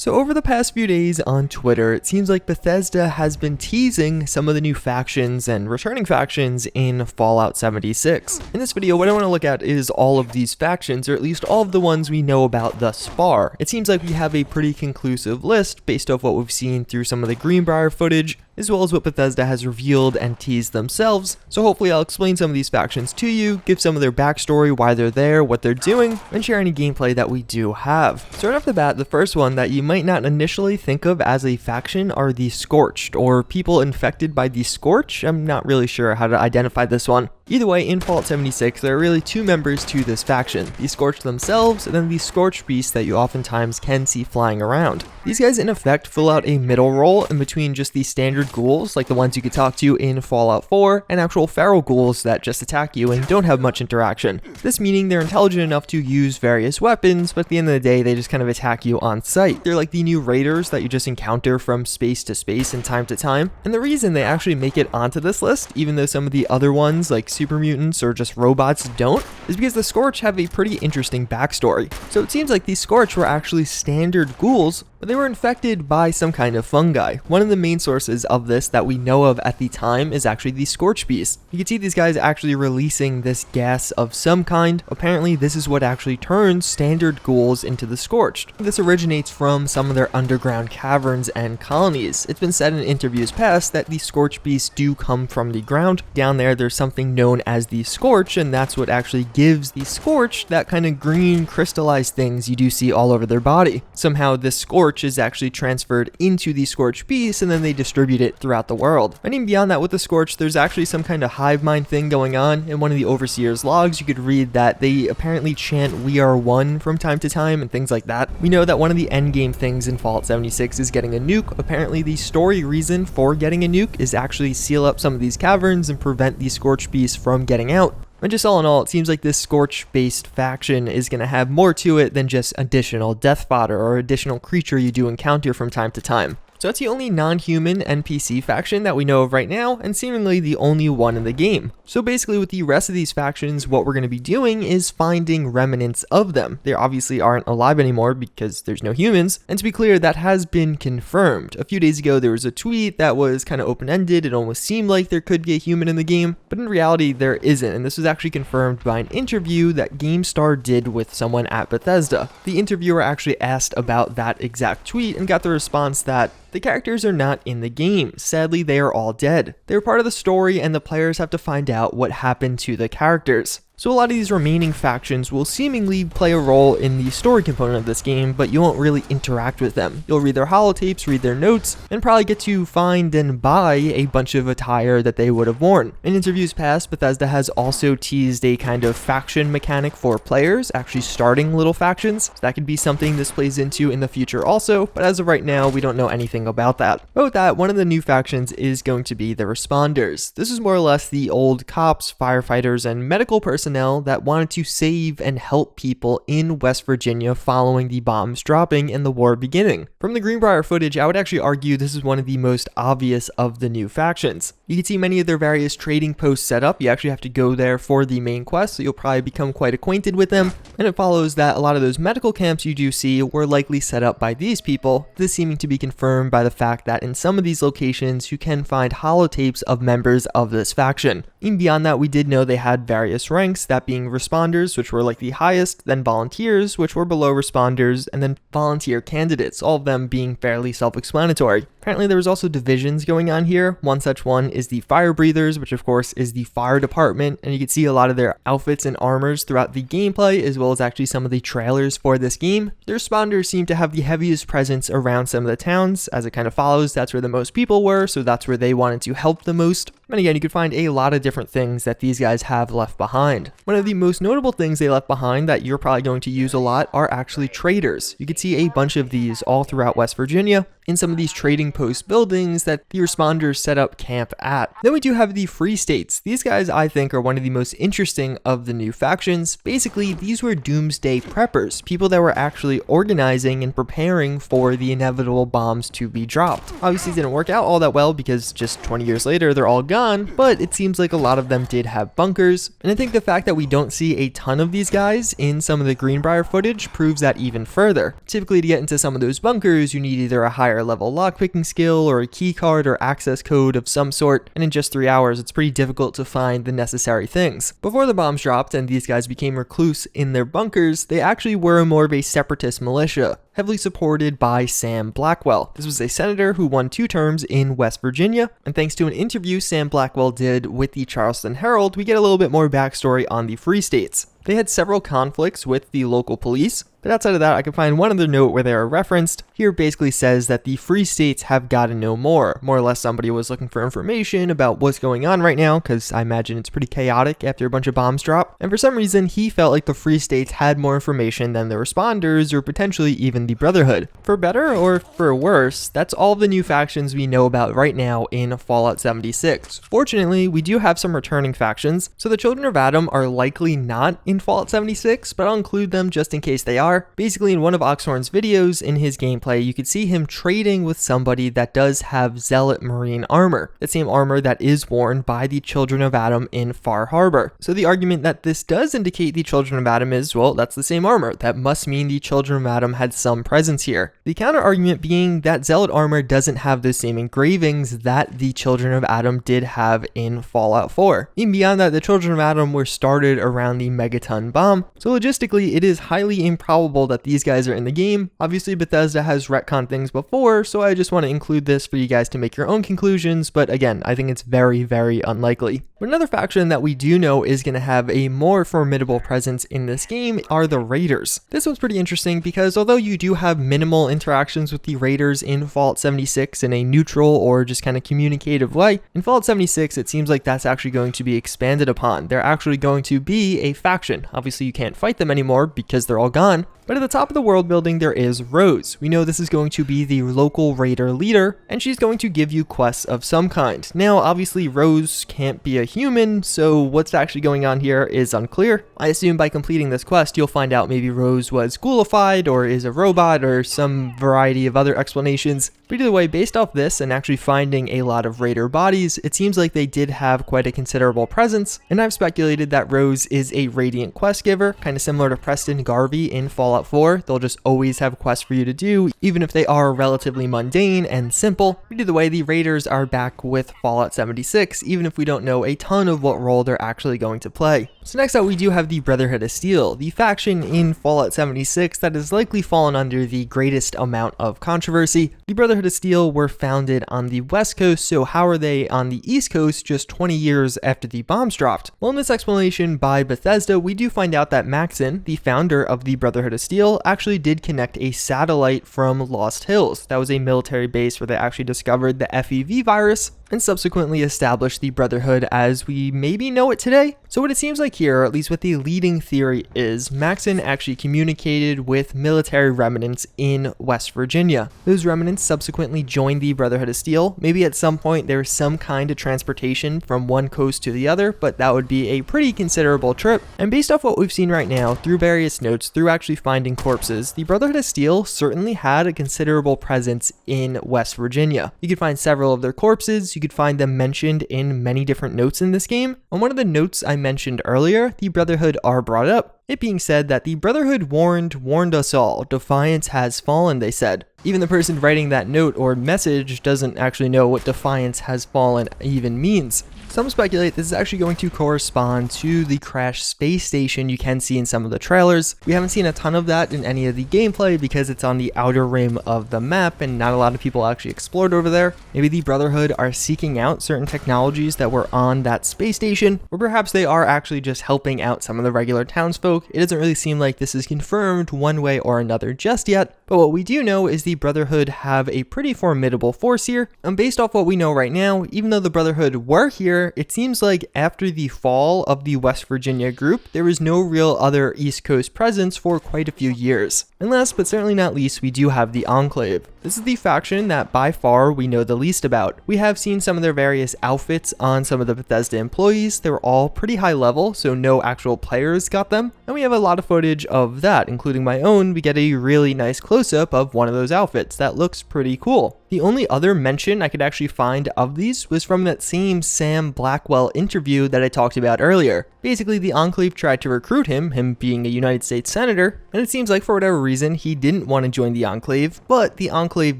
So over the past few days on Twitter, it seems like Bethesda has been teasing some of the new factions and returning factions in Fallout 76. In this video, what I want to look at is all of these factions, or at least all of the ones we know about thus far. It seems like we have a pretty conclusive list based off what we've seen through some of the Greenbrier footage, as well as what Bethesda has revealed and teased themselves. So hopefully I'll explain some of these factions to you, give some of their backstory, why they're there, what they're doing, and share any gameplay that we do have. So right off the bat, the first one that you might not initially think of as a faction are the Scorched, or people infected by the Scorch. I'm not really sure how to identify this one. Either way, in Fallout 76, there are really two members to this faction, the Scorched themselves, and then the Scorched beasts that you oftentimes can see flying around. These guys in effect fill out a middle role in between just the standard ghouls, like the ones you could talk to in Fallout 4, and actual feral ghouls that just attack you and don't have much interaction. This meaning they're intelligent enough to use various weapons, but at the end of the day, they just kind of attack you on sight. They're like the new raiders that you just encounter from space to space and time to time, and the reason they actually make it onto this list, even though some of the other ones like super mutants or just robots don't, is because the Scorch have a pretty interesting backstory. So it seems like these Scorch were actually standard ghouls, but they were infected by some kind of fungi. One of the main sources of this that we know of at the time is actually the Scorch beast. You can see these guys actually releasing this gas of some kind. Apparently this is what actually turns standard ghouls into the Scorched. This originates from some of their underground caverns and colonies. It's been said in interviews past that the Scorch beasts do come from the ground. Down there's something known as the Scorch, and that's what actually gives the Scorch that kind of green crystallized things you do see all over their body. Somehow this Scorch is actually transferred into the Scorch beast, and then they distribute it throughout the world. And even beyond that, with the Scorch, there's actually some kind of hive mind thing going on. In one of the Overseer's logs, you could read that they apparently chant "We are one" from time to time and things like that. We know that one of the endgame things in Fallout 76 is getting a nuke. Apparently the story reason for getting a nuke is actually seal up some of these caverns and prevent the Scorch beasts from getting out. And just all in all, it seems like this Scorch-based faction is going to have more to it than just additional death fodder or additional creature you do encounter from time to time. So that's the only non-human NPC faction that we know of right now, and seemingly the only one in the game. So basically with the rest of these factions, what we're going to be doing is finding remnants of them. They obviously aren't alive anymore because there's no humans, and to be clear, that has been confirmed. A few days ago, there was a tweet that was kind of open-ended. It almost seemed like there could be a human in the game, but in reality, there isn't, and this was actually confirmed by an interview that GameStar did with someone at Bethesda. The interviewer actually asked about that exact tweet and got the response that the characters are not in the game. Sadly, they are all dead. They're part of the story, and the players have to find out what happened to the characters. So a lot of these remaining factions will seemingly play a role in the story component of this game, but you won't really interact with them. You'll read their holotapes, read their notes, and probably get to find and buy a bunch of attire that they would have worn. In interviews past, Bethesda has also teased a kind of faction mechanic for players, actually starting little factions. So that could be something this plays into in the future also, but as of right now, we don't know anything about that. But with that, one of the new factions is going to be the Responders. This is more or less the old cops, firefighters, and medical personnel that wanted to save and help people in West Virginia following the bombs dropping and the war beginning. From the Greenbrier footage, I would actually argue this is one of the most obvious of the new factions. You can see many of their various trading posts set up. You actually have to go there for the main quest, so you'll probably become quite acquainted with them. And it follows that a lot of those medical camps you do see were likely set up by these people, this seeming to be confirmed by the fact that in some of these locations you can find holotapes of members of this faction. Even beyond that, we did know they had various ranks, that being responders, which were like the highest, then volunteers, which were below responders, and then volunteer candidates, all of them being fairly self-explanatory. Apparently there was also divisions going on here. One such one is the Fire Breathers, which of course is the fire department, and you can see a lot of their outfits and armors throughout the gameplay, as well as actually some of the trailers for this game. The Responders seem to have the heaviest presence around some of the towns. As it kind of follows, that's where the most people were, so that's where they wanted to help the most. And again, you could find a lot of different things that these guys have left behind. One of the most notable things they left behind that you're probably going to use a lot are actually traders. You can see a bunch of these all throughout West Virginia. in some of these trading post buildings that the responders set up camp at. Then we do have the Free States. These guys I think are one of the most interesting of the new factions. Basically, these were doomsday preppers, people that were actually organizing and preparing for the inevitable bombs to be dropped. Obviously, it didn't work out all that well because just 20 years later, they're all gone, but it seems like a lot of them did have bunkers. And I think the fact that we don't see a ton of these guys in some of the Greenbrier footage proves that even further. Typically, to get into some of those bunkers, you need either a higher level lockpicking skill or a key card or access code of some sort, and in just 3 hours, it's pretty difficult to find the necessary things. Before the bombs dropped and these guys became recluse in their bunkers, they actually were more of a separatist militia, heavily supported by Sam Blackwell. This was a senator who won 2 terms in West Virginia, and thanks to an interview Sam Blackwell did with the Charleston Herald, we get a little bit more backstory on the Free States. They had several conflicts with the local police, but outside of that, I can find one other note where they are referenced. Here basically says that the Free States have got to know more. More or less somebody was looking for information about what's going on right now, because I imagine it's pretty chaotic after a bunch of bombs drop. And for some reason, he felt like the Free States had more information than the responders, or potentially even the Brotherhood. For better or for worse, that's all of the new factions we know about right now in Fallout 76. Fortunately, we do have some returning factions, so the Children of Adam are likely not in Fallout 76, but I'll include them just in case they are. Basically, in one of Oxhorn's videos in his gameplay, you could see him trading with somebody that does have Zealot Marine armor, the same armor that is worn by the Children of Adam in Far Harbor. So the argument that this does indicate the Children of Adam is, well, that's the same armor. That must mean the Children of Adam had some presence here. The counter argument being that Zealot armor doesn't have those same engravings that the Children of Adam did have in Fallout 4. Even beyond that, the Children of Adam were started around the Megaton bomb, so logistically it is highly improbable that these guys are in the game. Obviously, Bethesda has retconned things before, so I just want to include this for you guys to make your own conclusions, but again, I think it's very, very unlikely. But another faction that we do know is going to have a more formidable presence in this game are the Raiders. This one's pretty interesting because although you do have minimal interactions with the Raiders in Fallout 76 in a neutral or just kind of communicative way, in Fallout 76 it seems like that's actually going to be expanded upon. They're actually going to be a faction. Obviously you can't fight them anymore because they're all gone. But at the top of the world building, there is Rose. We know this is going to be the local raider leader, and she's going to give you quests of some kind. Now, obviously, Rose can't be a human, so what's actually going on here is unclear. I assume by completing this quest, you'll find out maybe Rose was ghoulified, or is a robot, or some variety of other explanations. But either way, based off this and actually finding a lot of raider bodies, it seems like they did have quite a considerable presence, and I've speculated that Rose is a Radiant quest giver, kind of similar to Preston Garvey in Fallout 4. They'll just always have quests for you to do, even if they are relatively mundane and simple. But either way, the Raiders are back with Fallout 76, even if we don't know a ton of what role they're actually going to play. So next up, we do have the Brotherhood of Steel, the faction in Fallout 76 that has likely fallen under the greatest amount of controversy. The Brotherhood of Steel were founded on the West Coast, so how are they on the East Coast just 20 years after the bombs dropped? Well, in this explanation by Bethesda, we do find out that Maxon, the founder of the Brotherhood of Steel, actually did connect a satellite from Lost Hills. That was a military base where they actually discovered the FEV virus and subsequently established the Brotherhood as we maybe know it today. So what it seems like here, or at least what the leading theory is, Maxon actually communicated with military remnants in West Virginia. Those remnants subsequently joined the Brotherhood of Steel. Maybe at some point there's some kind of transportation from one coast to the other, but that would be a pretty considerable trip. And based off what we've seen right now, through various notes, through actually finding corpses, the Brotherhood of Steel certainly had a considerable presence in West Virginia. You could find several of their corpses. You could find them mentioned in many different notes in this game. On one of the notes I mentioned earlier, the Brotherhood are brought up. It being said that the Brotherhood warned us all. Defiance has fallen, they said. Even the person writing that note or message doesn't actually know what defiance has fallen even means. Some speculate this is actually going to correspond to the crashed space station you can see in some of the trailers. We haven't seen a ton of that in any of the gameplay because it's on the outer rim of the map and not a lot of people actually explored over there. Maybe the Brotherhood are seeking out certain technologies that were on that space station, or perhaps they are actually just helping out some of the regular townsfolk. It doesn't really seem like this is confirmed one way or another just yet, but what we do know is the Brotherhood have a pretty formidable force here, and based off what we know right now, even though the Brotherhood were here, it seems like after the fall of the West Virginia group, there was no real other East Coast presence for quite a few years. And last but certainly not least, we do have the Enclave. This is the faction that by far we know the least about. We have seen some of their various outfits on some of the Bethesda employees. They were all pretty high level, so no actual players got them. And we have a lot of footage of that, including my own. We get a really nice close-up of one of those outfits. That looks pretty cool. The only other mention I could actually find of these was from that same Sam Blackwell interview that I talked about earlier. Basically, the Enclave tried to recruit him being a United States Senator, and it seems like for whatever reason he didn't want to join the Enclave, but the Enclave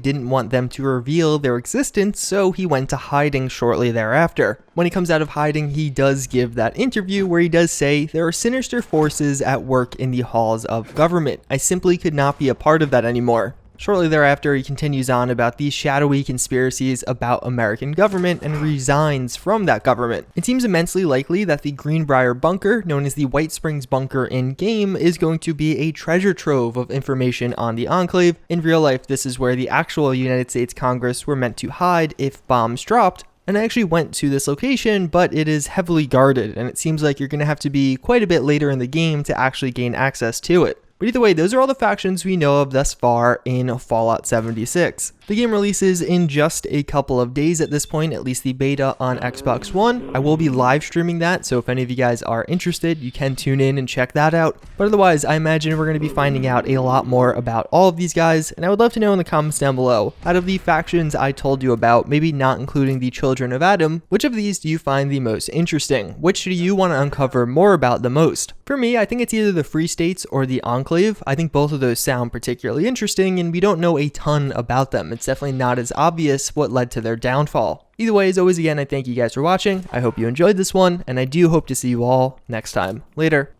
didn't want them to reveal their existence, so he went to hiding shortly thereafter. When he comes out of hiding, he does give that interview where he does say, "There are sinister forces at work in the halls of government. I simply could not be a part of that anymore." Shortly thereafter, he continues on about these shadowy conspiracies about American government and resigns from that government. It seems immensely likely that the Greenbrier bunker, known as the White Springs bunker in-game, is going to be a treasure trove of information on the Enclave. In real life, this is where the actual United States Congress were meant to hide if bombs dropped. And I actually went to this location, but it is heavily guarded, and it seems like you're going to have to be quite a bit later in the game to actually gain access to it. But either way, those are all the factions we know of thus far in Fallout 76. The game releases in just a couple of days at this point, at least the beta on Xbox One. I will be live streaming that, so if any of you guys are interested, you can tune in and check that out. But otherwise, I imagine we're going to be finding out a lot more about all of these guys, and I would love to know in the comments down below, out of the factions I told you about, maybe not including the Children of Adam, which of these do you find the most interesting? Which do you want to uncover more about the most? For me, I think it's either the Free States or the Enclave. I think both of those sound particularly interesting, and we don't know a ton about them. It's definitely not as obvious what led to their downfall. Either way, as always, again, I thank you guys for watching. I hope you enjoyed this one, and I do hope to see you all next time. Later.